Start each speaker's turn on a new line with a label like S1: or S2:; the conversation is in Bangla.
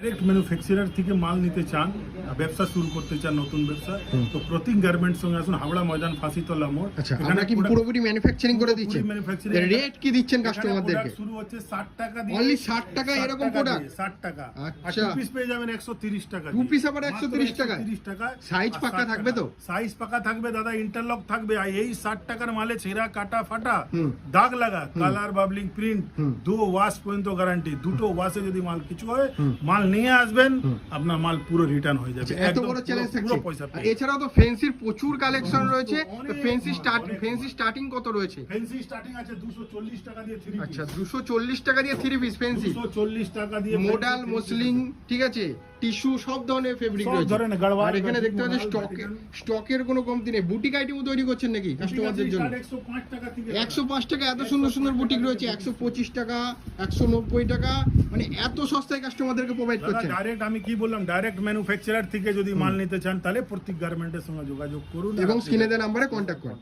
S1: ডাইরেক্ট ম্যানুফ্যাকচারার থেকে মাল নিতে চান, ব্যবসা শুরু করতে চান, নতুন ব্যবসা, তো প্রতীক গার্মেন্টস সঙ্গে আসুন, হাওড়া ময়দান, ফাঁসিতলা মোড়।
S2: আচ্ছা, আমরা কি পুরোপুরি ম্যানুফ্যাকচারিং করে দিচ্ছেন?
S1: ম্যানুফ্যাকচারিং
S2: রেট কি দিচ্ছেন কাস্টমারদেরকে?
S1: শুরু হচ্ছে 60 টাকা দিয়ে,
S2: অনলি 60 টাকা এরকম প্রোডাক্ট?
S1: 60 টাকা। আর
S2: আচ্ছা,
S1: 2 পিস পেয়ে যাবেন 130 টাকা।
S2: 2 পিস আবার 130 টাকা?
S1: 130 টাকা।
S2: সাইজ পাকা থাকবে তো?
S1: সাইজ পাকা থাকবে দাদা, ইন্টারলক থাকবে। আর এই 60 টাকার মালে ছেঁড়া কাটা ফাটা দাগ লাগা, কালার বাবলিং প্রিন্ট, 2 ওয়াশ পর্যন্ত গ্যারান্টি। দুটো ওয়াশে যদি মাল কিছু হয়, মাল নিয়ে আসবেন, আপনার মাল পুরো রিটার্ন হয়ে যাবে।
S2: এত বড় চ্যালেঞ্জ থাকছে।
S1: পুরো পয়সা
S2: আর এছাড়াও তো ফ্যান্সির প্রচুর কালেকশন রয়েছে। তো ফ্যান্সি স্টার্টিং কত রয়েছে?
S1: ফ্যান্সি স্টার্টিং আছে 240 টাকা দিয়ে 3 পিস।
S2: আচ্ছা, 240 টাকা দিয়ে 3 পিস ফ্যান্সি।
S1: 240 টাকা দিয়ে
S2: মডাল, মসলিন, ঠিক আছে, টিস্যু, সব ধরনের ফেব্রিক রয়েছে। আর এখানে দেখতে পাচ্ছেন স্টকের কোনো কমতি নেই। বুটিক আইটেমও তৈরি করছেন নাকি কাস্টমারদের জন্য?
S1: 105 টাকা থেকে
S2: 105 টাকা এত সুন্দর সুন্দর বুটিক রয়েছে। 125 টাকা, 190 টাকা, মানে এত সস্তায় কাস্টমারদেরকে প্রোভাইড করছেন।
S1: ডাইরেক্ট আমি কি বললাম, ডাইরেক্ট ম্যানুফ্যাকচারার থেকে যদি মাল নিতে চান, তাহলে প্রতীক গার্মেন্টের সঙ্গে যোগাযোগ করুন
S2: এবং স্ক্রিনে দেওয়া নাম্বারে কন্ট্যাক্ট করুন।